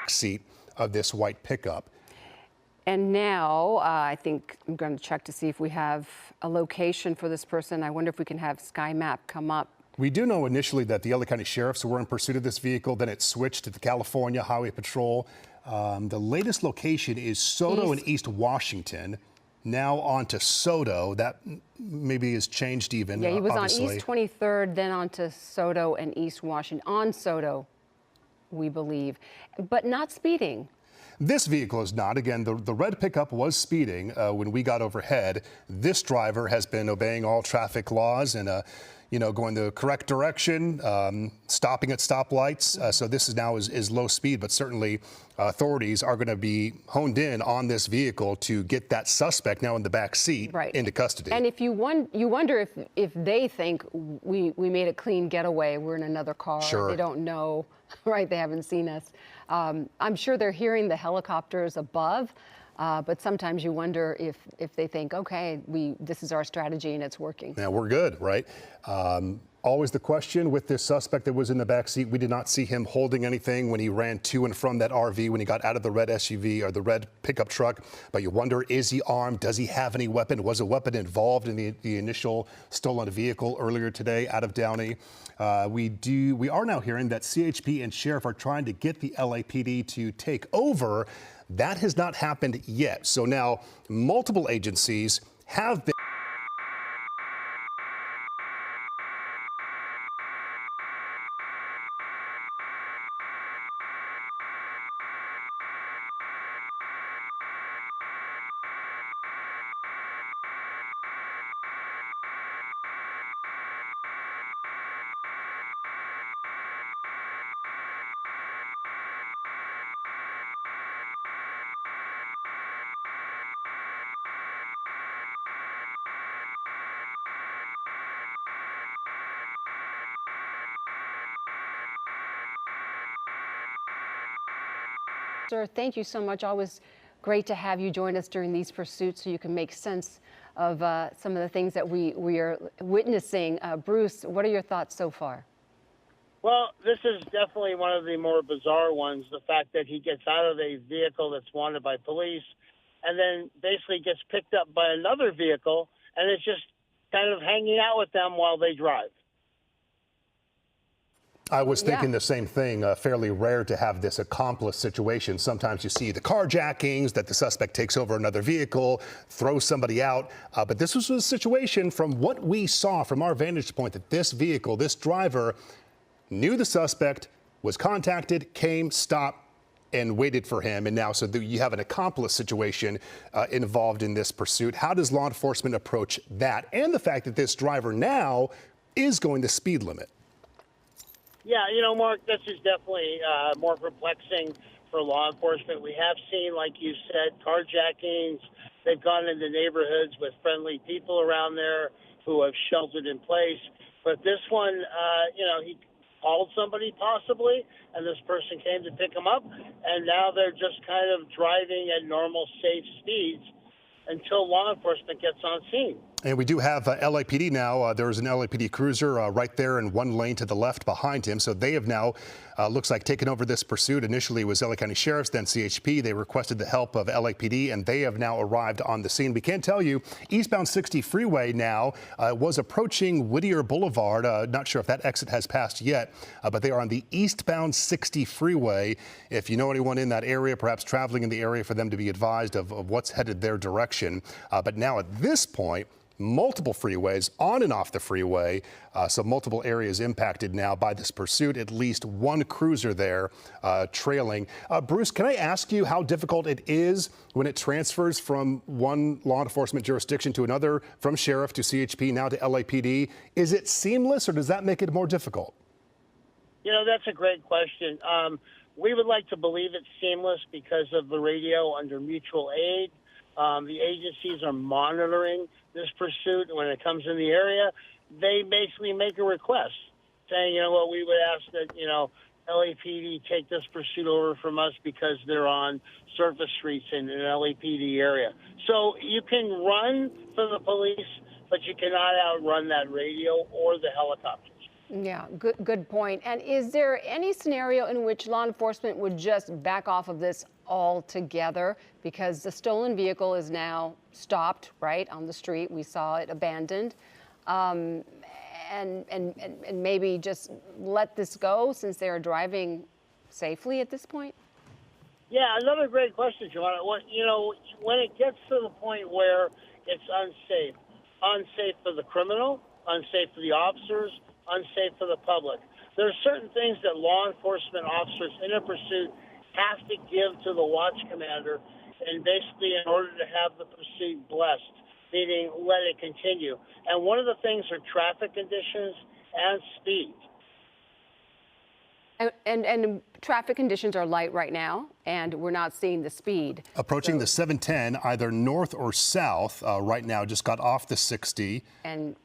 back seat of this white pickup. And now I think I'm going to check to see if we have a location for this person. I wonder if we can have Sky Map come up. We do know initially that the LA County Sheriffs were in pursuit of this vehicle. Then it switched to the California Highway Patrol. The latest location is Soto in East Washington. Now on to Soto. That maybe has changed even. Yeah, he was obviously on East 23rd, then on to Soto and East Washington. On Soto, we believe, but not speeding. This vehicle is not. Again, the red pickup was speeding when we got overhead. This driver has been obeying all traffic laws and going the correct direction, stopping at stoplights. So this is now is low speed, but certainly authorities are going to be honed in on this vehicle to get that suspect now in the back seat into custody. And if you wonder if they think we made a clean getaway, we're in another car. Sure. They don't know, right? They haven't seen us. I'm sure they're hearing the helicopters above. But sometimes you wonder if they think, okay, this is our strategy and it's working. Yeah, we're good, right? Always the question with this suspect that was in the back seat. We did not see him holding anything when he ran to and from that RV when he got out of the red SUV or the red pickup truck. But you wonder, is he armed? Does he have any weapon? Was a weapon involved in the initial stolen vehicle earlier today out of Downey? We are now hearing that CHP and sheriff are trying to get the LAPD to take over. That has not happened yet. So now multiple agencies have been. Sir, thank you so much. Always great to have you join us during these pursuits so you can make sense of some of the things that we are witnessing. Bruce, what are your thoughts so far? Well, this is definitely one of the more bizarre ones, the fact that he gets out of a vehicle that's wanted by police and then basically gets picked up by another vehicle and is just kind of hanging out with them while they drive. I was thinking the same thing. Fairly rare to have this accomplice situation. Sometimes you see the carjackings that the suspect takes over another vehicle, throws somebody out. But this was a situation from what we saw from our vantage point that this vehicle, this driver knew the suspect, was contacted, came, stopped, and waited for him. And now, so you have an accomplice situation involved in this pursuit. How does law enforcement approach that? And the fact that this driver now is going the speed limit. Yeah, you know, Mark, this is definitely more perplexing for law enforcement. We have seen, like you said, carjackings. They've gone into neighborhoods with friendly people around there who have sheltered in place. But this one, he called somebody possibly, and this person came to pick him up, and now they're just kind of driving at normal, safe speeds until law enforcement gets on scene. And we do have LAPD now. There's an LAPD cruiser right there in one lane to the left behind him. So they have now, looks like, taken over this pursuit. Initially it was LA County Sheriff's, then CHP. They requested the help of LAPD, and they have now arrived on the scene. We can tell you, eastbound 60 freeway now was approaching Whittier Boulevard. Not sure if that exit has passed yet, but they are on the eastbound 60 freeway. If you know anyone in that area, perhaps traveling in the area, for them to be advised of what's headed their direction. But now at this point, multiple freeways on and off the freeway, so multiple areas impacted now by this pursuit. At least one cruiser there trailing. Bruce, can I ask you how difficult it is when it transfers from one law enforcement jurisdiction to another, from sheriff to CHP, now to LAPD? Is it seamless, or does that make it more difficult? You know, that's a great question. We would like to believe it's seamless because of the radio under mutual aid. The agencies are monitoring this pursuit. When it comes in the area, they basically make a request saying, you know what, we would ask that, LAPD take this pursuit over from us because they're on surface streets in an LAPD area. So you can run for the police, but you cannot outrun that radio or the helicopters. Yeah, good point. And is there any scenario in which law enforcement would just back off of this altogether because the stolen vehicle is now stopped right on the street? We saw it abandoned, and maybe just let this go since they are driving safely at this point? Yeah, another great question, Joanna. When it gets to the point where it's unsafe for the criminal, unsafe for the officers, unsafe for the public. There are certain things that law enforcement officers in a pursuit have to give to the watch commander, and basically in order to have the pursuit blessed, meaning let it continue. And one of the things are traffic conditions and speed. And traffic conditions are light right now, and we're not seeing the speed. Approaching the 710, either north or south, right now, just got off the 60. And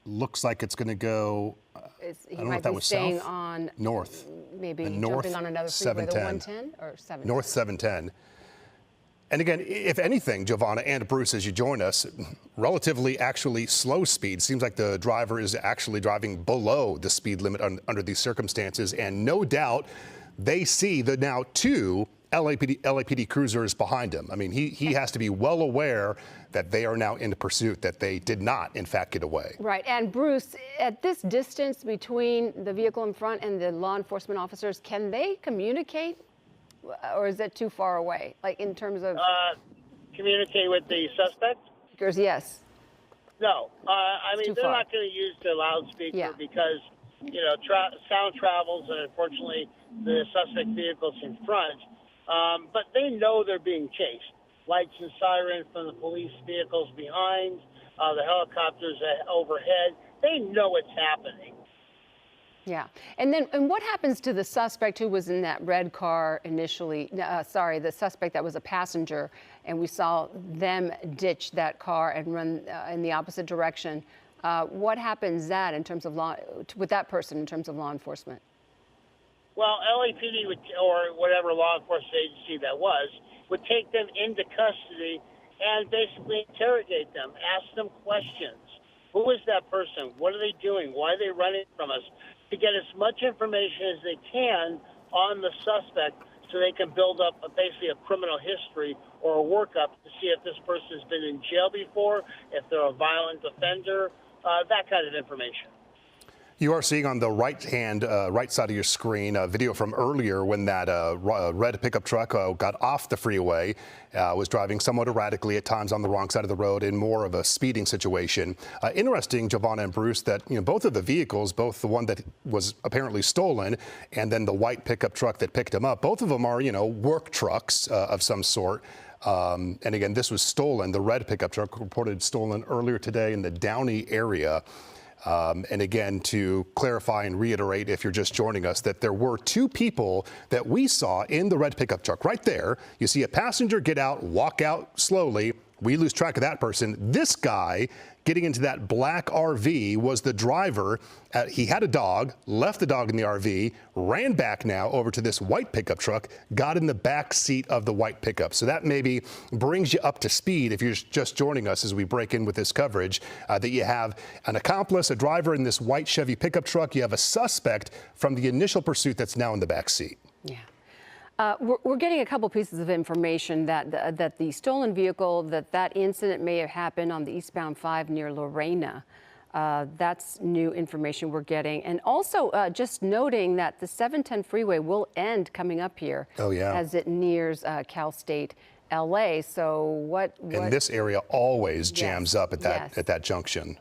looks like it's going to go, he I don't know might if that be was staying south? on North. maybe The north jumping on another freeway, the 710. 110 or 710? North 710. And again, if anything, Giovanna and Bruce, as you join us, relatively actually slow speed. Seems like the driver is actually driving below the speed limit under these circumstances. And no doubt they see the now two LAPD cruisers behind him. I mean, he has to be well aware that they are now in pursuit, that they did not, in fact, get away. Right. And Bruce, at this distance between the vehicle in front and the law enforcement officers, can they communicate? Or is that too far away, like in terms of Communicate with the suspect? Yes. No. I mean, they're far. not going to use the loudspeaker because, sound travels, and unfortunately the suspect vehicle's in front. But they know they're being chased. Lights and sirens from the police vehicles behind, the helicopters overhead. They know it's happening. Yeah. And what happens to the suspect who was in that red car initially? The suspect that was a passenger, and we saw them ditch that car and run in the opposite direction. What happens in terms of with that person in terms of law enforcement? Well, LAPD or whatever law enforcement agency that would take them into custody and basically interrogate them, ask them questions. Who is that person? What are they doing? Why are they running from us? To get as much information as they can on the suspect so they can build up basically a criminal history or a workup to see if this person has been in jail before, if they're a violent offender, that kind of information. You are seeing on the right side of your screen a video from earlier when that red pickup truck got off the freeway, was driving somewhat erratically at times on the wrong side of the road in more of a speeding situation. Interesting, Giovanna and Bruce, that both of the vehicles, both the one that was apparently stolen and then the white pickup truck that picked him up, both of them are work trucks of some sort. And again, this was stolen. The red pickup truck reported stolen earlier today in the Downey area. And again, to clarify and reiterate, if you're just joining us, that there were two people that we saw in the red pickup truck right there. You see a passenger get out, walk out slowly. We lose track of that person. This guy getting into that black RV was the driver. He had a dog, left the dog in the RV, ran back now over to this white pickup truck, got in the back seat of the white pickup. So that maybe brings you up to speed if you're just joining us as we break in with this coverage, that you have an accomplice, a driver in this white Chevy pickup truck. You have a suspect from the initial pursuit that's now in the back seat. Yeah. We're getting a couple pieces of information that the stolen vehicle, that incident may have happened on the eastbound 5 near Lorena. That's new information we're getting. And also just noting that the 710 freeway will end coming up here as it nears Cal State L.A. So what? And this area always jams up at that junction.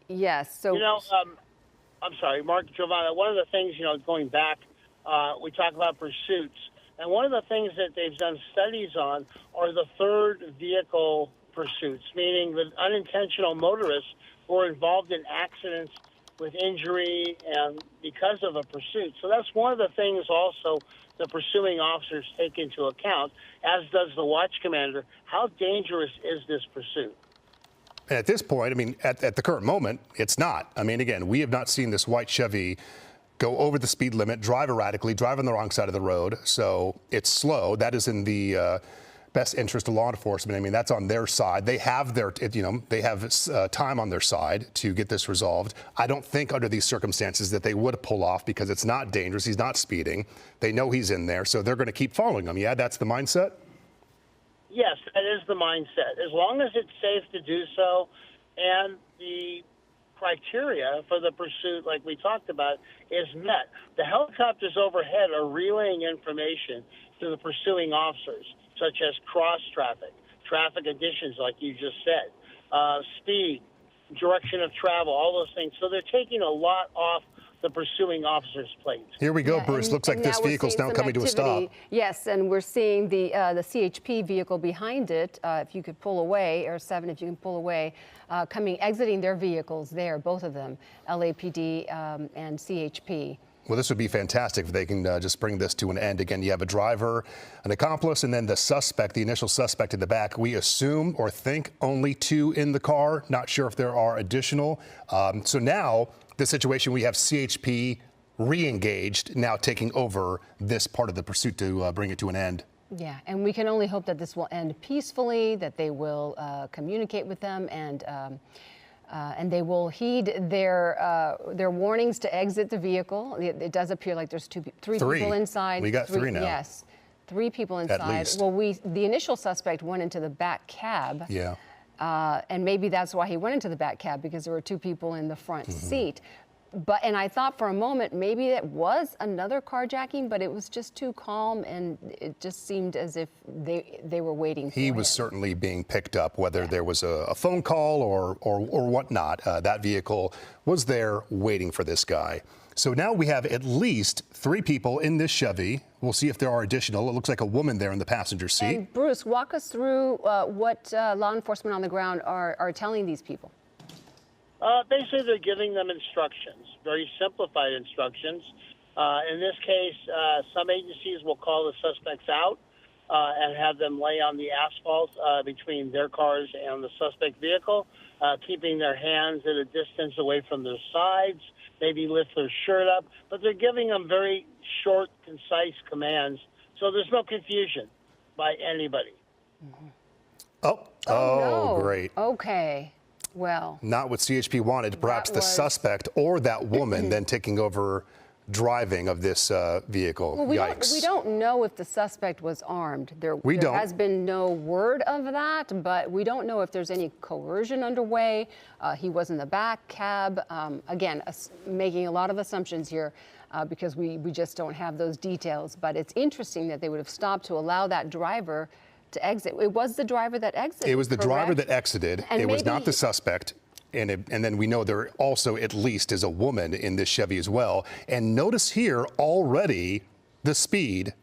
Yes. So I'm sorry, Mark, Giovanna. One of the things going back. We talk about pursuits, and one of the things that they've done studies on are the third vehicle pursuits, meaning the unintentional motorists who are involved in accidents with injury and because of a pursuit. So that's one of the things also the pursuing officers take into account, as does the watch commander. How dangerous is this pursuit? And at this point, I mean, at the current moment, it's not. I mean, again, we have not seen this white Chevy go over the speed limit, drive erratically, drive on the wrong side of the road. So it's slow. That is in the best interest of law enforcement. I mean, that's on their side. They have they have time on their side to get this resolved. I don't think under these circumstances that they would pull off because it's not dangerous. He's not speeding. They know he's in there, so they're going to keep following him. Yeah, that's the mindset? Yes, that is the mindset. As long as it's safe to do so, and the criteria for the pursuit, like we talked about, is met. The helicopters overhead are relaying information to the pursuing officers, such as cross traffic, traffic additions, like you just said, speed, direction of travel, all those things. So they're taking a lot off the pursuing officer's plate. Here we go, Bruce. Looks like this vehicle's now coming to a stop. Yes, and we're seeing the CHP vehicle behind it. If you could pull away, Air 7, if you can pull away, exiting their vehicles there, both of them, LAPD and CHP. Well, this would be fantastic if they can just bring this to an end. Again, you have a driver, an accomplice, and then the suspect, the initial suspect in the back. We assume or think only 2 in the car. Not sure if there are additional. So now the situation, we have CHP re-engaged, now taking over this part of the pursuit to bring it to an end. Yeah, and we can only hope that this will end peacefully, that they will communicate with them, and they will heed their warnings to exit the vehicle. It does appear like there's three people inside. We got 3 now. Yes, 3 people inside. At least. Well, the initial suspect went into the back cab. Yeah. And maybe that's why he went into the back cab, because there were 2 people in the front seat. And I thought for a moment maybe it was another carjacking, but it was just too calm, and it just seemed as if they were waiting for him. He was certainly being picked up, whether there was a phone call or whatnot. That vehicle was there waiting for this guy. So now we have at least 3 people in this Chevy. We'll see if there are additional. It looks like a woman there in the passenger seat. And Bruce, walk us through what law enforcement on the ground are telling these people. Basically, they're giving them instructions, very simplified instructions. In this case, some agencies will call the suspects out and have them lay on the asphalt between their cars and the suspect vehicle, keeping their hands at a distance away from their sides, maybe lift their shirt up. But they're giving them very short, concise commands, so there's no confusion by anybody. Oh, no. Great. Okay. Well, not what CHP wanted. Perhaps the suspect or that woman then taking over driving of this vehicle. Well, Yikes. We don't know if the suspect was armed. There has been no word of that, but we don't know if there's any coercion underway. He was in the back cab. Again, making a lot of assumptions here because we just don't have those details. But it's interesting that they would have stopped to allow that driver to exit. It was the driver that exited. It was the driver that exited. And it was not the suspect. And then we know there also at least is a woman in this Chevy as well. And notice here already the speed.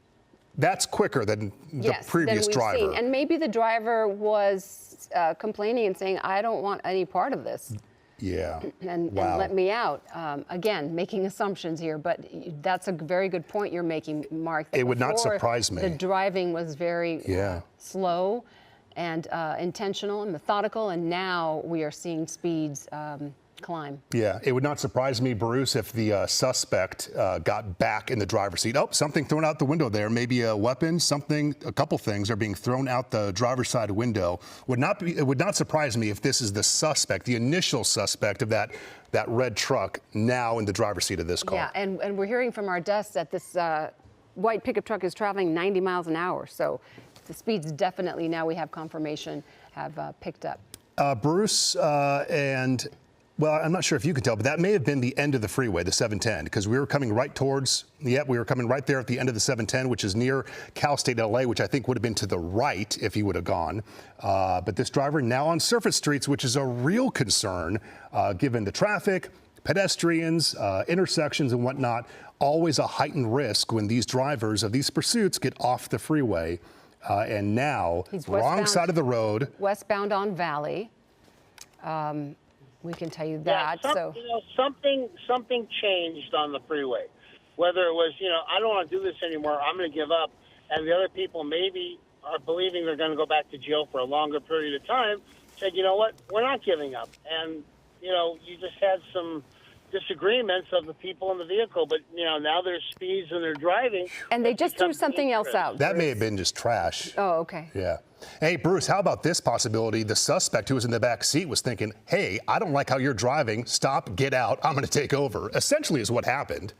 That's quicker than the previous driver. Seen. And maybe the driver was complaining and saying, I don't want any part of this. Yeah. And let me out. Again, making assumptions here, but that's a very good point you're making, Mark. It would not surprise me. The driving was very slow and intentional and methodical, and now we are seeing speeds climb. Yeah, it would not surprise me, Bruce, if the suspect got back in the driver's seat. Oh, something thrown out the window there. Maybe a weapon, something, a couple things are being thrown out the driver's side window. It would not surprise me if this is the suspect, the initial suspect of that red truck now in the driver's seat of this car. Yeah, and we're hearing from our desk that this white pickup truck is traveling 90 miles an hour. So the speeds definitely, now we have confirmation, have picked up. Bruce, well, I'm not sure if you can tell, but that may have been the end of the freeway, the 710, because we were coming right towards, we were coming right there at the end of the 710, which is near Cal State L.A., which I think would have been to the right if he would have gone. But this driver now on surface streets, which is a real concern, given the traffic, pedestrians, intersections and whatnot, always a heightened risk when these drivers of these pursuits get off the freeway. And now, wrong side of the road. Westbound on Valley. We can tell you that. Something changed on the freeway. Whether it was, I don't want to do this anymore, I'm going to give up, and the other people maybe are believing they're going to go back to jail for a longer period of time, said, you know what, we're not giving up. And, you just had some disagreements of the people in the vehicle. But, now there's speeds and they're driving. And they It just threw becomes something else dangerous. out. That may have been just trash. Oh, okay. Yeah. Hey, Bruce, how about this possibility? The suspect who was in the back seat was thinking, hey, I don't like how you're driving. Stop, get out. I'm going to take over. Essentially is what happened.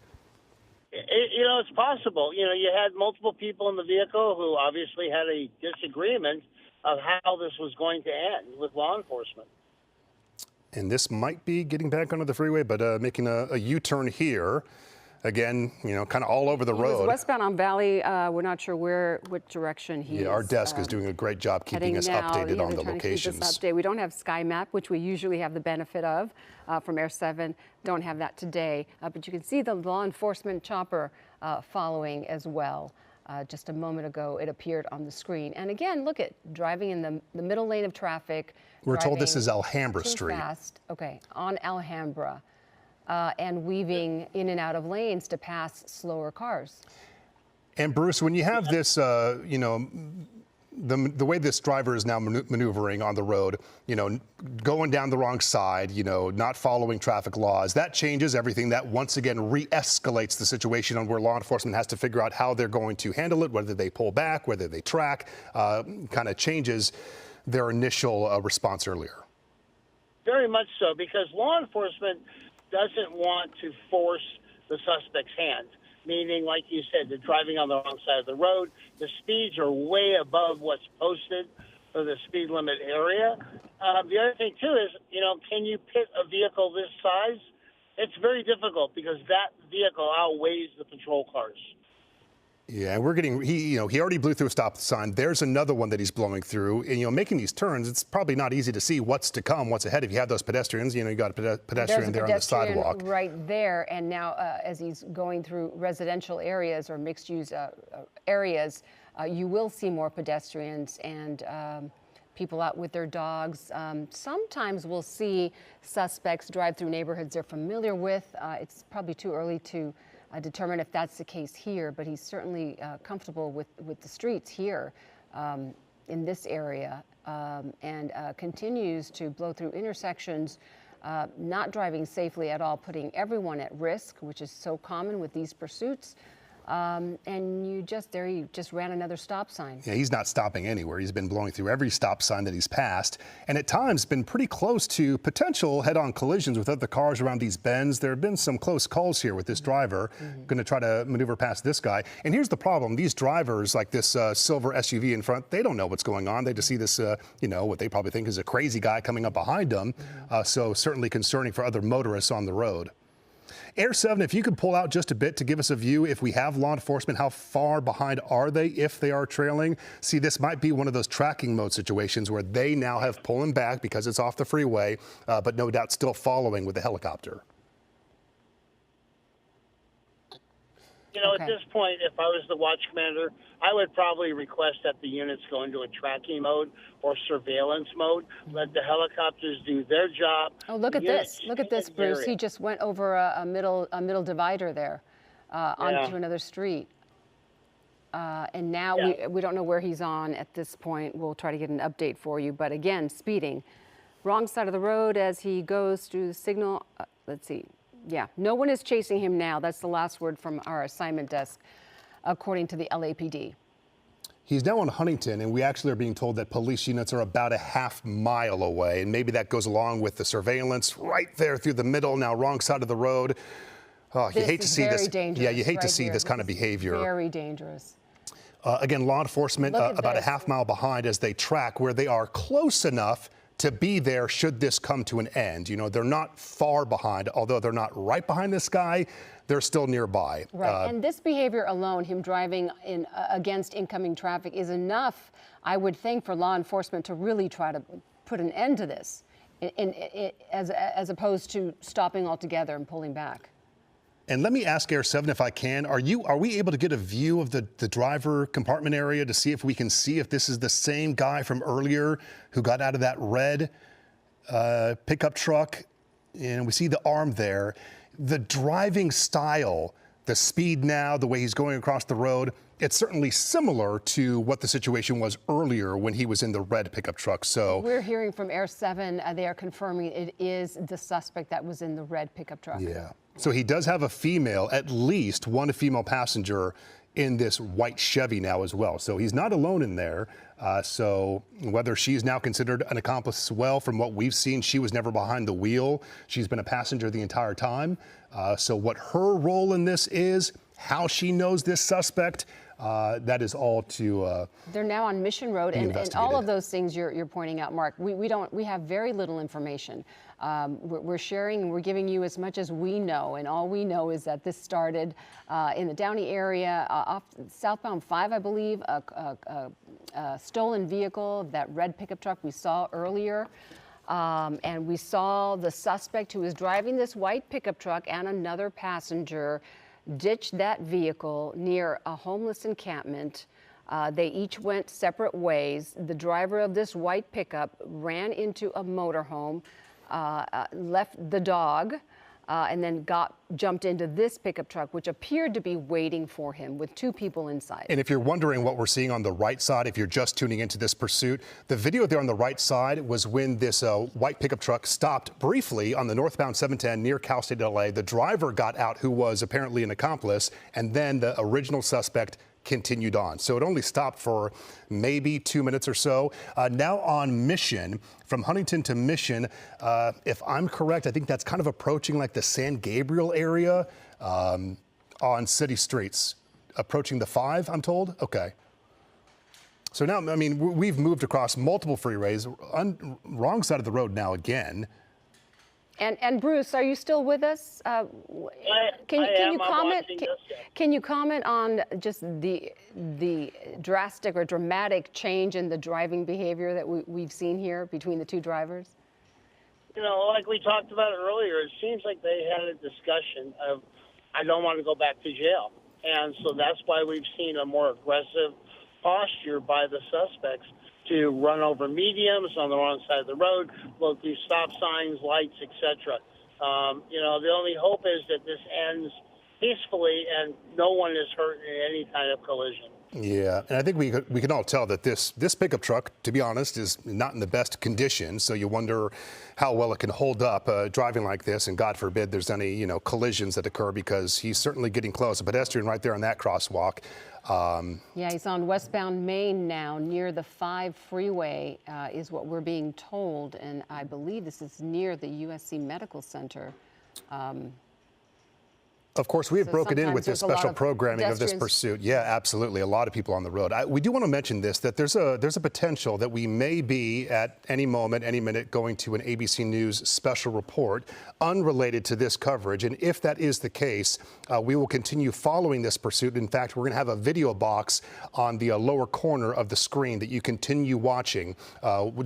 It's possible. You had multiple people in the vehicle who obviously had a disagreement of how this was going to end with law enforcement. And this might be getting back onto the freeway, but making a U-turn here. Again, kind of all over the He road. was westbound on Valley. We're not sure what direction he is. Yeah, our desk is doing a great job keeping us updated on the locations. We don't have Sky Map, which we usually have the benefit of from Air 7. Don't have that today. But you can see the law enforcement chopper following as well. Just a moment ago, it appeared on the screen. And again, look at driving in the middle lane of traffic. We're told this is Alhambra Street. Fast. Okay, on Alhambra. And weaving in and out of lanes to pass slower cars. And Bruce, when you have this, the way this driver is now maneuvering on the road, going down the wrong side, not following traffic laws, that changes everything. That once again re-escalates the situation on where law enforcement has to figure out how they're going to handle it, whether they pull back, whether they track, kind of changes their initial response earlier. Very much so, because law enforcement doesn't want to force the suspect's hand, meaning, like you said, they're driving on the wrong side of the road. The speeds are way above what's posted for the speed limit area. The other thing, too, is, can you pit a vehicle this size? It's very difficult because that vehicle outweighs the patrol cars. Yeah, and we're getting, he already blew through a stop sign. There's another one that he's blowing through. And, making these turns, it's probably not easy to see what's to come, what's ahead. If you have those pedestrians, you got a pedestrian there on the sidewalk. Right there. And now as he's going through residential areas or mixed use areas, you will see more pedestrians and people out with their dogs. Sometimes we'll see suspects drive through neighborhoods they're familiar with. It's probably too early to determine if that's the case here, but he's certainly comfortable with the streets here in this area and continues to blow through intersections, not driving safely at all, putting everyone at risk, which is so common with these pursuits. And he just ran another stop sign. Yeah, he's not stopping anywhere. He's been blowing through every stop sign that he's passed, and at times been pretty close to potential head-on collisions with other cars around these bends. There have been some close calls here with this driver, going to try to maneuver past this guy. And here's the problem. These drivers, like this silver SUV in front, they don't know what's going on. They just see this, what they probably think is a crazy guy coming up behind them. So certainly concerning for other motorists on the road. Air 7, if you could pull out just a bit to give us a view, if we have law enforcement, how far behind are they if they are trailing? See, this might be one of those tracking mode situations where they now have pulling back because it's off the freeway, but no doubt still following with the helicopter. At this point, if I was the watch commander, I would probably request that the units go into a tracking mode or surveillance mode. Let the helicopters do their job. Oh, look at this. Look at this, Bruce. He just went over a middle divider there onto another street. And now we don't know where he's on at this point. We'll try to get an update for you. But again, speeding. Wrong side of the road as he goes through the signal. Let's see. Yeah, no one is chasing him now. That's the last word from our assignment desk, according to the LAPD. He's now on Huntington, and we actually are being told that police units are about a half mile away, and maybe that goes along with the surveillance right there through the middle, now wrong side of the road. Oh, you hate to see this. Yeah, you hate to see this kind of behavior. Very dangerous. Again, law enforcement about a half mile behind as they track where they are close enough to be there should this come to an end. They're not far behind, although they're not right behind this guy, they're still nearby. Right, and this behavior alone, him driving against incoming traffic, is enough, I would think, for law enforcement to really try to put an end to this, as opposed to stopping altogether and pulling back. And let me ask Air 7 if I can, are we able to get a view of the driver compartment area to see if we can see if this is the same guy from earlier who got out of that red pickup truck? And we see the arm there. The driving style, the speed now, the way he's going across the road, it's certainly similar to what the situation was earlier when he was in the red pickup truck. So we're hearing from Air 7, they are confirming it is the suspect that was in the red pickup truck. yeah. So he does have a female, at least one female passenger in this white Chevy now as well. So he's not alone in there. So whether she's now considered an accomplice as well, from what we've seen, she was never behind the wheel. She's been a passenger the entire time. So what her role in this is, how she knows this suspect, that is all to they're now on Mission Road, and all of those things you're pointing out, Mark. We have very little information. We're sharing, we're giving you as much as we know, and all we know is that this started in the Downey area, off southbound 5, I believe, a stolen vehicle, that red pickup truck we saw earlier. And we saw the suspect who was driving this white pickup truck and another passenger ditch that vehicle near a homeless encampment. They each went separate ways. The driver of this white pickup ran into a motorhome, left the dog, and then jumped into this pickup truck, which appeared to be waiting for him with 2 people inside. And if you're wondering what we're seeing on the right side, if you're just tuning into this pursuit, the video there on the right side was when this white pickup truck stopped briefly on the northbound 710 near Cal State L.A. The driver got out, who was apparently an accomplice, and then the original suspect continued on. So it only stopped for maybe 2 minutes or so. Now on Mission, from Huntington to Mission, if I'm correct, I think that's kind of approaching like the San Gabriel area on city streets, approaching the 5, I'm told. Okay. So now, I mean, we've moved across multiple freeways, wrong side of the road now again. And Bruce, are you still with us? Can you comment? Can you comment on just the drastic or dramatic change in the driving behavior that we've seen here between the 2 drivers? You know, like we talked about earlier, it seems like they had a discussion of, I don't want to go back to jail. And so that's why we've seen a more aggressive posture by the suspects to run over mediums on the wrong side of the road, go through stop signs, lights, etc. You know, the only hope is that this ends peacefully and no one is hurt in any kind of collision. Yeah, and I think we can all tell that this pickup truck, to be honest, is not in the best condition. So you wonder how well it can hold up driving like this, and God forbid there's any collisions that occur, because he's certainly getting close. A pedestrian right there on that crosswalk. Yeah, he's on westbound Main now, near the 5 freeway, is what we're being told, and I believe this is near the USC Medical Center. Of course, we have broken in with this special programming of this pursuit. Yeah, absolutely. A lot of people on the road. We do want to mention this, that there's a potential that we may be at any moment, any minute, going to an ABC News special report unrelated to this coverage. And if that is the case, we will continue following this pursuit. In fact, we're going to have a video box on the lower corner of the screen that you continue watching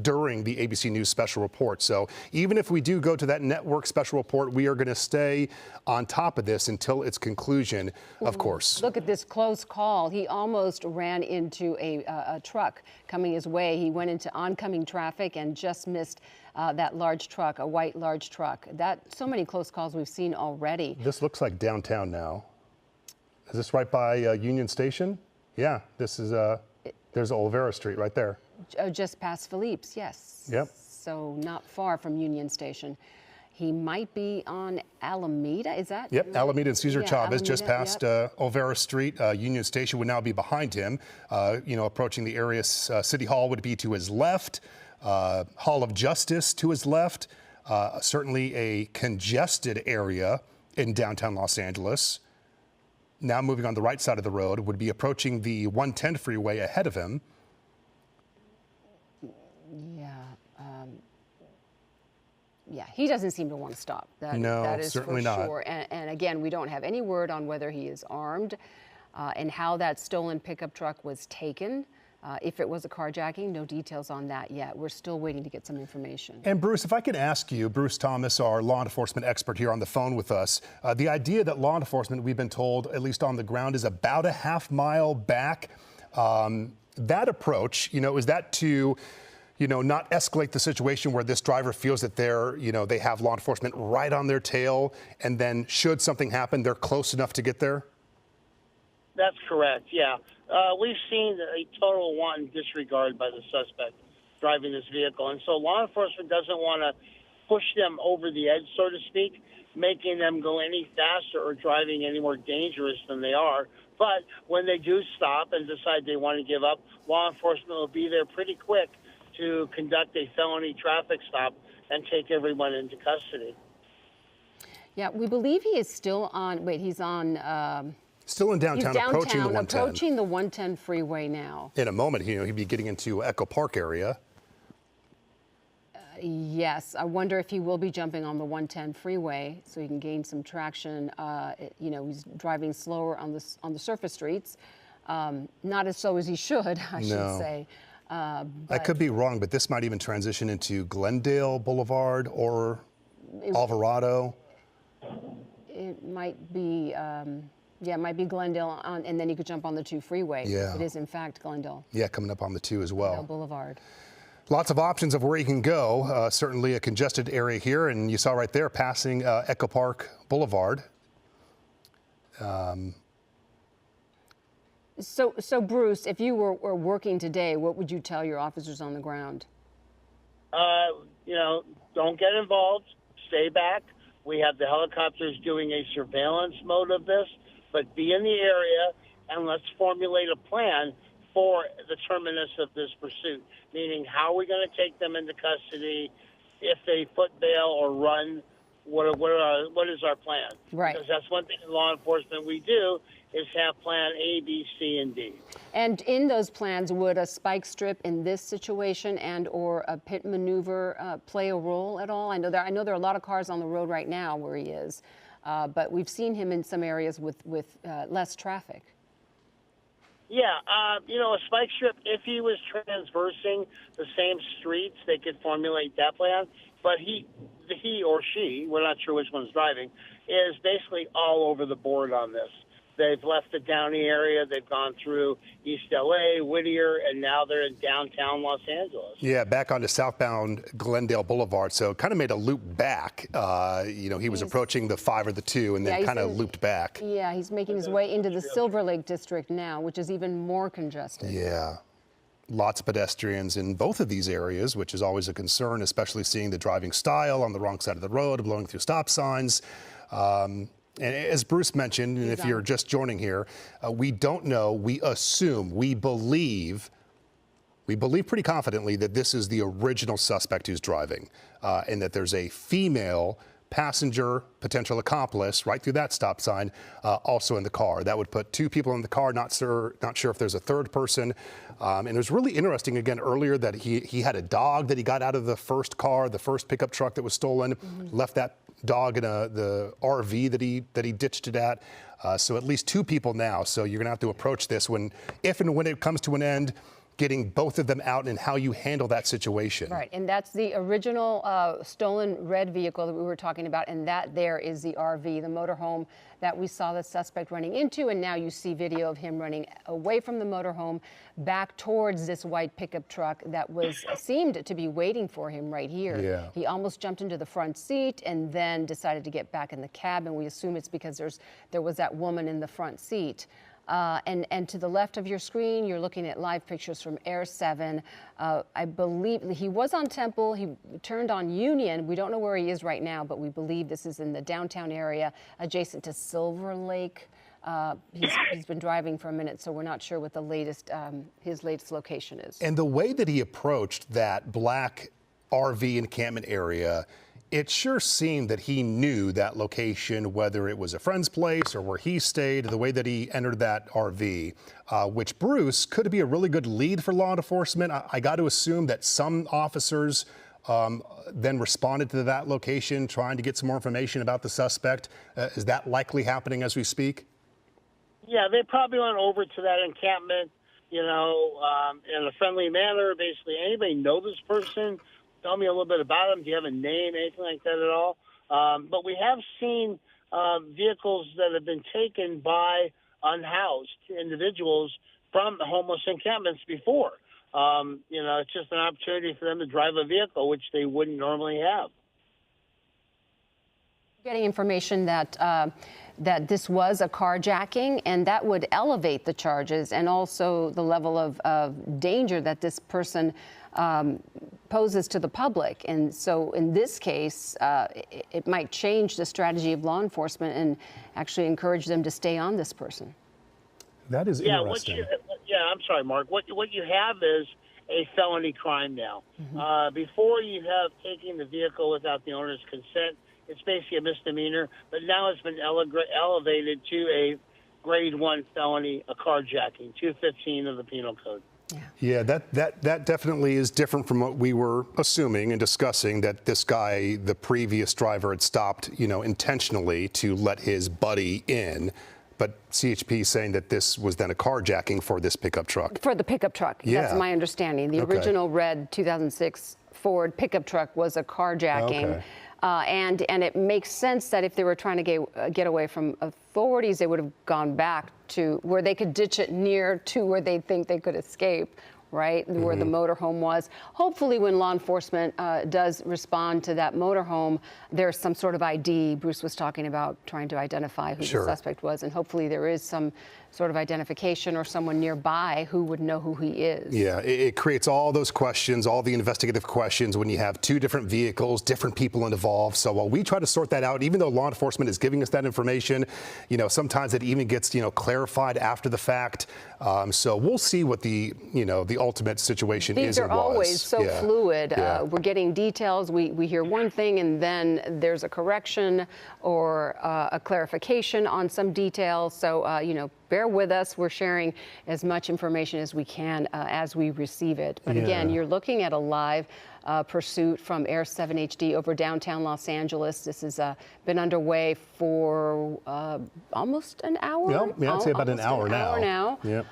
during the ABC News special report. So even if we do go to that network special report, we are going to stay on top of this until its conclusion, of course. Look at this close call. He almost ran into a truck coming his way. He went into oncoming traffic and just missed that large truck, a white large truck. So many close calls we've seen already. This looks like downtown now. Is this right by Union Station? Yeah, this is, there's Olvera Street right there. Just past Philippe's, yes. Yep. So not far from Union Station. He might be on Alameda, is that? Yep, right? Alameda and Cesar Chavez, Alameda, just past Olvera Street. Union Station would now be behind him. Approaching the area, City Hall would be to his left. Hall of Justice to his left. Certainly a congested area in downtown Los Angeles. Now moving on the right side of the road, would be approaching the 110 freeway ahead of him. Yeah, he doesn't seem to want to stop. That is certainly for not. Sure. And again, we don't have any word on whether he is armed and how that stolen pickup truck was taken. If it was a carjacking, no details on that yet. We're still waiting to get some information. And Bruce, if I could ask you, Bruce Thomas, our law enforcement expert here on the phone with us, the idea that law enforcement, we've been told, at least on the ground, is about a half mile back. That approach, is that to not escalate the situation where this driver feels that they have law enforcement right on their tail, and then should something happen, they're close enough to get there? That's correct, yeah. We've seen a total wanton disregard by the suspect driving this vehicle. And so law enforcement doesn't want to push them over the edge, so to speak, making them go any faster or driving any more dangerous than they are. But when they do stop and decide they want to give up, law enforcement will be there pretty quick to conduct a felony traffic stop and take everyone into custody. Yeah, we believe he is still on, he's on... Still in downtown, he's downtown, approaching the 110. Approaching the 110 freeway now. In a moment, he'd be getting into Echo Park area. Yes, I wonder if he will be jumping on the 110 freeway so he can gain some traction. He's driving slower on the surface streets, not as slow as he should, I should say. I could be wrong, but this might even transition into Glendale Boulevard or Alvarado. It might be. Yeah, it might be Glendale, and then you could jump on the 2 freeway. Yeah. It is, in fact, Glendale. Yeah, coming up on the 2 as well. Glendale Boulevard. Lots of options of where you can go. Certainly a congested area here, and you saw right there passing Echo Park Boulevard. So Bruce, if you were working today, what would you tell your officers on the ground? Don't get involved. Stay back. We have the helicopters doing a surveillance mode of this, but be in the area and let's formulate a plan for the terminus of this pursuit, meaning how are we going to take them into custody if they foot bail or run? What is our plan? Right. Because that's one thing in law enforcement we do is have plan A, B, C, and D. And in those plans, would a spike strip in this situation and or a pit maneuver play a role at all? I know there are a lot of cars on the road right now where he is, but we've seen him in some areas with less traffic. Yeah, a spike strip, if he was transversing the same streets, they could formulate that plan. But he or she, we're not sure which one's driving, is basically all over the board on this. They've left the Downey area. They've gone through East L.A., Whittier, and now they're in downtown Los Angeles. Yeah, back onto southbound Glendale Boulevard. So kind of made a loop back. He was approaching the 5 or the 2 and then kind of looped back. Yeah, he's making his way into the Silver Lake district now, which is even more congested. Yeah. Lots of pedestrians in both of these areas, which is always a concern, especially seeing the driving style on the wrong side of the road, blowing through stop signs. And as Bruce mentioned, and if you're just joining here, we don't know, we assume, we believe pretty confidently that this is the original suspect who's driving, and that there's a female passenger, potential accomplice, right through that stop sign, also in the car. That would put 2 people in the car, not sure if there's a third person. And it was really interesting, again, earlier that he had a dog that he got out of the first car, the first pickup truck that was stolen, left that dog in the RV that he ditched it at. So at least 2 people now. So you're gonna have to approach this if and when it comes to an end, getting both of them out and how you handle that situation. Right, and that's the original stolen red vehicle that we were talking about, and that there is the RV, the motorhome that we saw the suspect running into, and now you see video of him running away from the motorhome back towards this white pickup truck that seemed to be waiting for him right here. Yeah. He almost jumped into the front seat and then decided to get back in the cab, and we assume it's because there was that woman in the front seat. And to the left of your screen, you're looking at live pictures from Air 7. I believe he was on Temple. He turned on Union. We don't know where he is right now, but we believe this is in the downtown area adjacent to Silver Lake. He's been driving for a minute, so we're not sure what the latest his latest location is. And the way that he approached that black RV encampment area, it sure seemed that he knew that location, whether it was a friend's place or where he stayed, the way that he entered that RV, which, Bruce, could be a really good lead for law enforcement. I got to assume that some officers then responded to that location trying to get some more information about the suspect. Is that likely happening as we speak? Yeah, they probably went over to that encampment, in a friendly manner. Basically, anybody know this person? Tell me a little bit about him. Do you have a name, anything like that at all? But we have seen vehicles that have been taken by unhoused individuals from homeless encampments before. It's just an opportunity for them to drive a vehicle, which they wouldn't normally have. Getting information that that this was a carjacking, and that would elevate the charges and also the level of danger that this person poses to the public. And so in this case, it might change the strategy of law enforcement and actually encourage them to stay on this person. That is interesting. I'm sorry, Mark. What you have is a felony crime now. Before, you have taking the vehicle without the owner's consent. It's basically a misdemeanor, but now it's been elevated to a grade 1 felony, a carjacking, 215 of the Penal Code. Yeah, that definitely is different from what we were assuming and discussing, that this guy, the previous driver, had stopped, intentionally to let his buddy in. But CHP is saying that this was then a carjacking for this pickup truck. For the pickup truck, yeah. That's my understanding. The original red 2006 Ford pickup truck was a carjacking. Okay. And it makes sense that if they were trying to get away from authorities, they would have gone back to where they could ditch it near to where they think they could escape, right? Where the motorhome was. Hopefully when law enforcement does respond to that motorhome, there's some sort of ID. Bruce was talking about trying to identify who the suspect was, and hopefully there is some sort of identification or someone nearby who would know who he is. Yeah, it creates all those questions, all the investigative questions when you have two different vehicles, different people involved. So while we try to sort that out, even though law enforcement is giving us that information, sometimes it even gets, clarified after the fact. So we'll see what the ultimate situation is. These are always so fluid. We're getting details. We hear one thing and then there's a correction or a clarification on some details. So, bear with us. We're sharing as much information as we can as we receive it. But again, you're looking at a live pursuit from Air 7 HD over downtown Los Angeles. This has been underway for almost an hour. Yeah, I'd say about an hour now. Yep.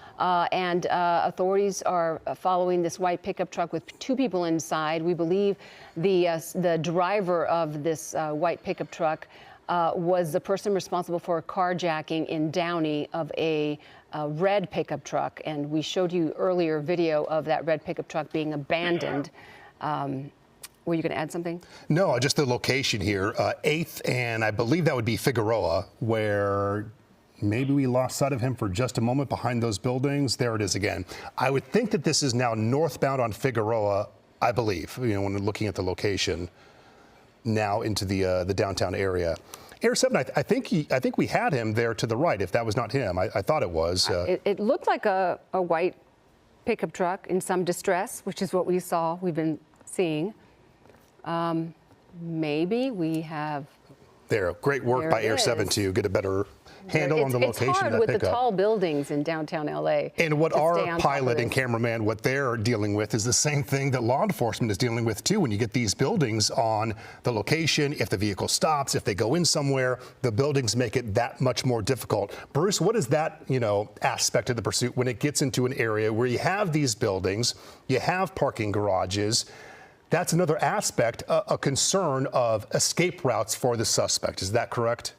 And authorities are following this white pickup truck with two people inside. We believe the driver of this white pickup truck was the person responsible for a carjacking in Downey of a red pickup truck. And we showed you earlier video of that red pickup truck being abandoned. Were you going to add something? No, just the location here, 8th and I believe that would be Figueroa, where maybe we lost sight of him for just a moment behind those buildings. There it is again. I would think that this is now northbound on Figueroa, I believe, when we're looking at the location now into the downtown area. Air 7, I think we had him there to the right, if that was not him. I thought it was. It looked like a white pickup truck in some distress, which is what we've been seeing. Maybe we have. There, great work by Air 7 to get a better handle on the location of that pickup. It's hard with the tall buildings in downtown L.A. And what our pilot and cameraman, what they're dealing with is the same thing that law enforcement is dealing with too. When you get these buildings on the location, if the vehicle stops, if they go in somewhere, the buildings make it that much more difficult. Bruce, what is that, aspect of the pursuit when it gets into an area where you have these buildings, you have parking garages? That's another aspect, a concern of escape routes for the suspect. Is that correct?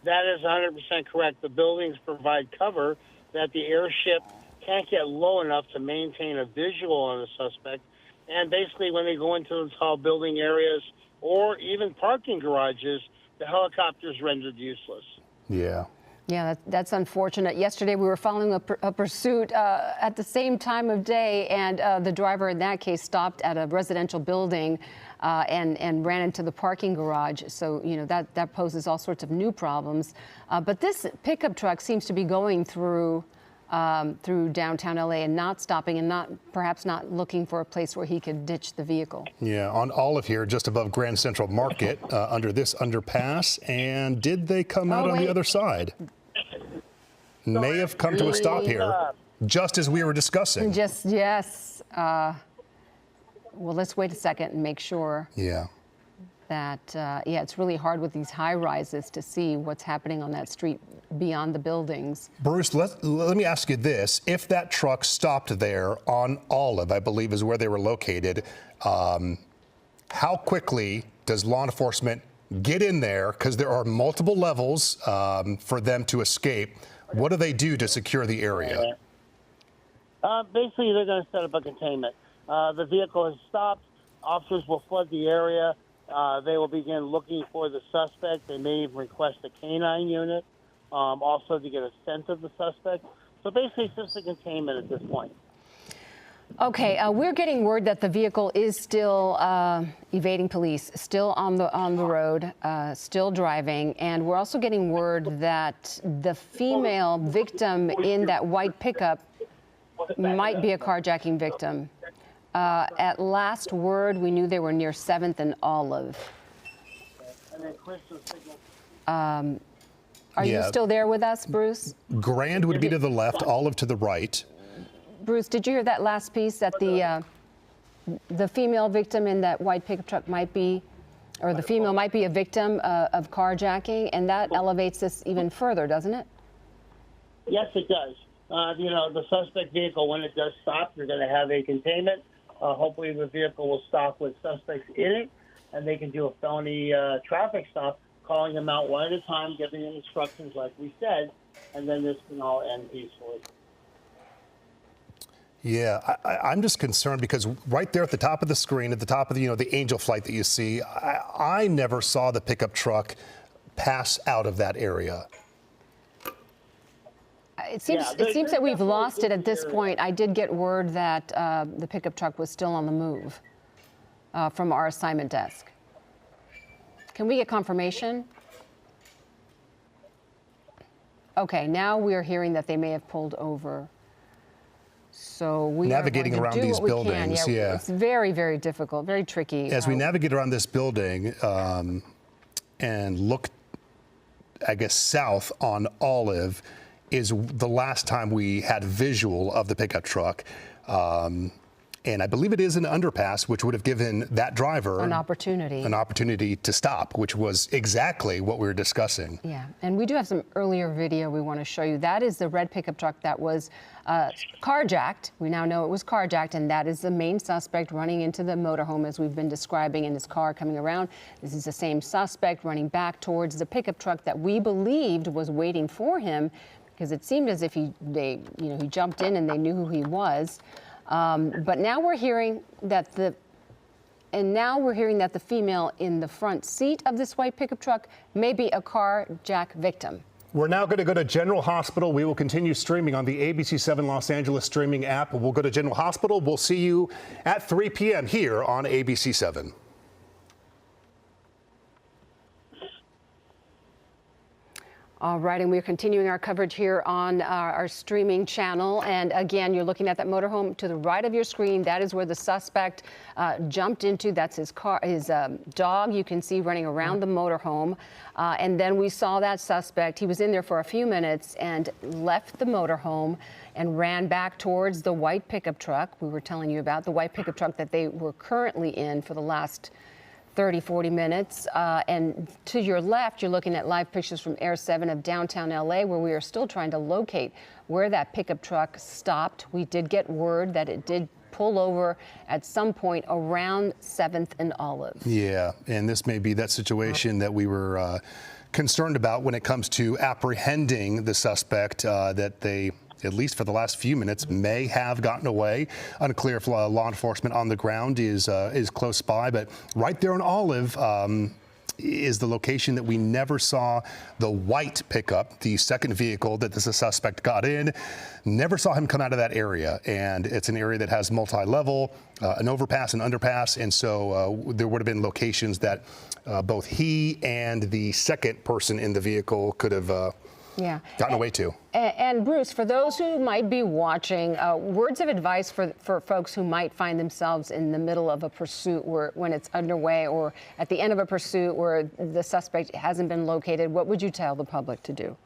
That is 100% correct. The buildings provide cover that the airship can't get low enough to maintain a visual on the suspect. And basically, when they go into the tall building areas or even parking garages, the helicopter is rendered useless. Yeah. Yeah, that's unfortunate. Yesterday, we were following a pursuit at the same time of day, and the driver in that case stopped at a residential building and ran into the parking garage. So, that poses all sorts of new problems. But this pickup truck seems to be going through downtown L.A. and not stopping and perhaps not looking for a place where he could ditch the vehicle. Yeah, on Olive here, just above Grand Central Market, under this underpass. And did they come out on the other side? May have come to a stop here, just as we were discussing. Yes. Well, let's wait a second and make sure. Yeah. That, it's really hard with these high rises to see what's happening on that street beyond the buildings. Bruce, let me ask you this. If that truck stopped there on Olive, I believe is where they were located, how quickly does law enforcement get in there? Because there are multiple levels for them to escape. What do they do to secure the area? Basically, they're going to set up a containment. The vehicle has stopped. Officers will flood the area. They will begin looking for the suspect. They may even request a canine unit, also to get a scent of the suspect. So basically, it's just a containment at this point. Okay, we're getting word that the vehicle is still evading police, still on the road, still driving, and we're also getting word that the female victim in that white pickup might be a carjacking victim. At last word, we knew they were near 7th and Olive. Are you still there with us, Bruce? Grand would be to the left, Olive to the right. Bruce, did you hear that last piece, that the female victim in that white pickup truck might be, or the female might be a victim of carjacking, and that elevates this even further, doesn't it? Yes, it does. The suspect vehicle, when it does stop, you're going to have a containment. Hopefully the vehicle will stop with suspects in it, and they can do a felony traffic stop, calling them out one at a time, giving them instructions like we said, and then this can all end peacefully. Yeah, I'm just concerned because right there at the top of the screen, at the top of the angel flight that you see, I never saw the pickup truck pass out of that area. It seems that we've lost it at this point. I did get word that the pickup truck was still on the move from our assignment desk. Can we get confirmation? Okay, now we are hearing that they may have pulled over. So we navigating around these buildings, yeah. It's very, very difficult, very tricky. As we navigate around this building and look, I guess, south on Olive is the last time we had visual of the pickup truck. And I believe it is an underpass, which would have given that driver an opportunity to stop, which was exactly what we were discussing. Yeah, and we do have some earlier video we want to show you. That is the red pickup truck that was carjacked. We now know it was carjacked, and that is the main suspect running into the motorhome as we've been describing in his car coming around. This is the same suspect running back towards the pickup truck that we believed was waiting for him, because it seemed as if he jumped in and they knew who he was. But now we're hearing that the female in the front seat of this white pickup truck may be a carjack victim. We're now going to go to General Hospital. We will continue streaming on the ABC7 Los Angeles streaming app. We'll go to General Hospital. We'll see you at 3 p.m. here on ABC7. All right, and we're continuing our coverage here on our streaming channel. And again, you're looking at that motorhome to the right of your screen. That is where the suspect jumped into. That's his car, his dog. You can see running around the motorhome. And then we saw that suspect. He was in there for a few minutes and left the motorhome and ran back towards the white pickup truck we were telling you about, the white pickup truck that they were currently in for the last 30, 40 minutes. And to your left, you're looking at live pictures from Air 7 of downtown L.A., where we are still trying to locate where that pickup truck stopped. We did get word that it did pull over at some point around 7th and Olive. Yeah, and this may be that situation that we were concerned about when it comes to apprehending the suspect, that they, at least for the last few minutes, may have gotten away. Unclear if law enforcement on the ground is close by, but right there on Olive is the location that we never saw the white pickup, the second vehicle that the suspect got in. Never saw him come out of that area, and it's an area that has multi-level, an overpass, an underpass, and so there would have been locations that both he and the second person in the vehicle could have gotten away to. And Bruce, for those who might be watching, words of advice for folks who might find themselves in the middle of a pursuit when it's underway, or at the end of a pursuit where the suspect hasn't been located, what would you tell the public to do?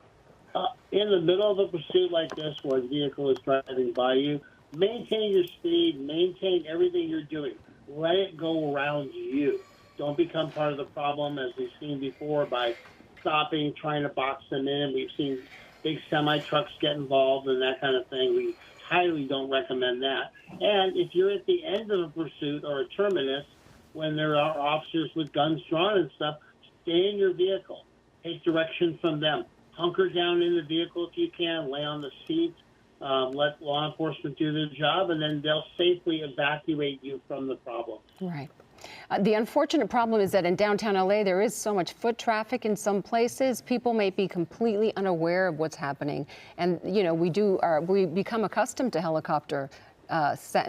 In the middle of a pursuit like this, where a vehicle is driving by you, maintain your speed, maintain everything you're doing. Let it go around you. Don't become part of the problem, as we've seen before, by stopping, trying to box them in. We've seen big semi-trucks get involved and that kind of thing. We highly don't recommend that. And if you're at the end of a pursuit or a terminus, when there are officers with guns drawn and stuff, stay in your vehicle. Take direction from them. Hunker down in the vehicle if you can. Lay on the seat. Let law enforcement do their job, and then they'll safely evacuate you from the problem. Right. The unfortunate problem is that in downtown LA, there is so much foot traffic in some places. People may be completely unaware of what's happening. And, you know, we become accustomed to helicopter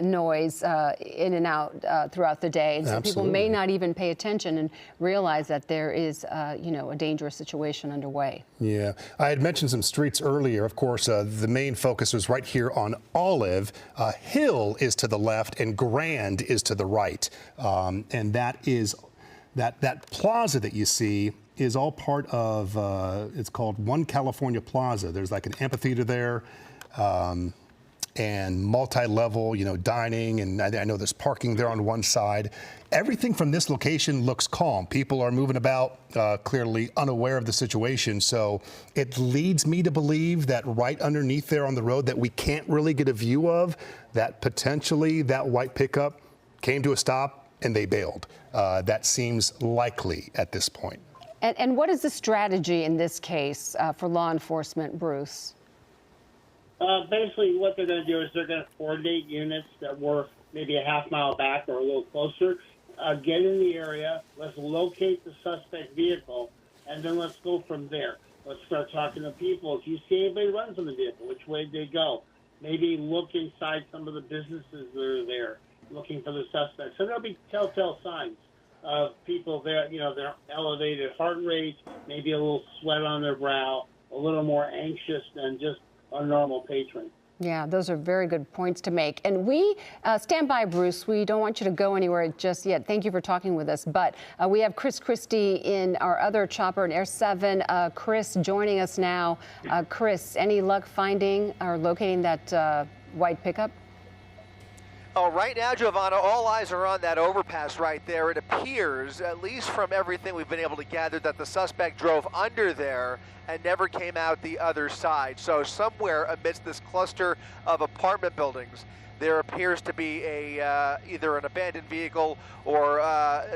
noise in and out throughout the day. And so people may not even pay attention and realize that there is, you know, a dangerous situation underway. Yeah, I had mentioned some streets earlier. Of course, the main focus was right here on Olive. Hill is to the left and Grand is to the right. And that is that plaza that you see is all part of, it's called One California Plaza. There's like an amphitheater there. And multi-level, you know, dining, and I know there's parking there on one side. Everything from this location looks calm. People are moving about, clearly unaware of the situation. So it leads me to believe that right underneath there on the road that we can't really get a view of, that potentially that white pickup came to a stop and they bailed. That seems likely at this point. And what is the strategy in this case for law enforcement, Bruce? Basically, what they're going to do is they're going to coordinate units that work maybe a half mile back or a little closer, get in the area, let's locate the suspect vehicle, and then let's go from there. Let's start talking to people. If you see anybody runs on the vehicle, which way did they go? Maybe look inside some of the businesses that are there, looking for the suspects. So there'll be telltale signs of people there, you know, their elevated heart rate, maybe a little sweat on their brow, a little more anxious than just a normal patron. Yeah, those are very good points to make. And we stand by, Bruce. We don't want you to go anywhere just yet. Thank you for talking with us. But we have Chris Christie in our other chopper in Air 7. Chris joining us now. Chris, any luck finding or locating that white pickup? Oh, right now, Giovanna, all eyes are on that overpass right there. It appears, at least from everything we've been able to gather, that the suspect drove under there and never came out the other side. So somewhere amidst this cluster of apartment buildings, there appears to be a either an abandoned vehicle or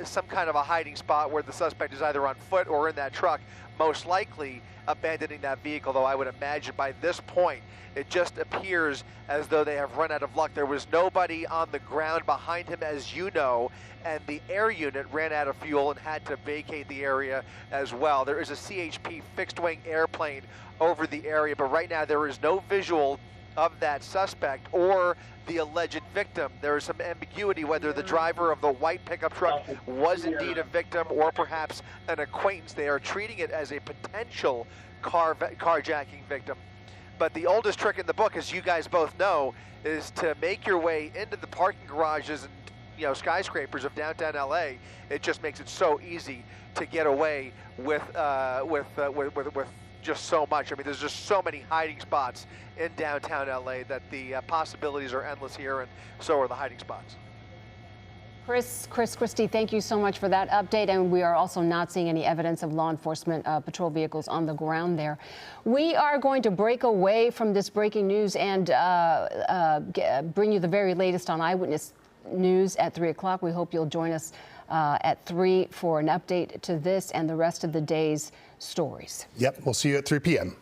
some kind of a hiding spot where the suspect is either on foot or in that truck, most likely abandoning that vehicle, though I would imagine by this point it just appears as though they have run out of luck. There was nobody on the ground behind him, as you know, and the air unit ran out of fuel and had to vacate the area as well. There is a CHP fixed-wing airplane over the area, but right now there is no visual of that suspect or the alleged victim. There is some ambiguity whether the driver of the white pickup truck was indeed a victim or perhaps an acquaintance. They are treating it as a potential carjacking victim. But the oldest trick in the book, as you guys both know, is to make your way into the parking garages and, you know, skyscrapers of downtown LA. It just makes it so easy to get away with just so much. I mean, there's just so many hiding spots in downtown LA that the possibilities are endless here, and so are the hiding spots. Chris Christie, thank you so much for that update. And we are also not seeing any evidence of law enforcement patrol vehicles on the ground there. We are going to break away from this breaking news and bring you the very latest on Eyewitness News at 3 o'clock. We hope you'll join us at 3 for an update to this and the rest of the day's stories. Yep, we'll see you at 3 p.m.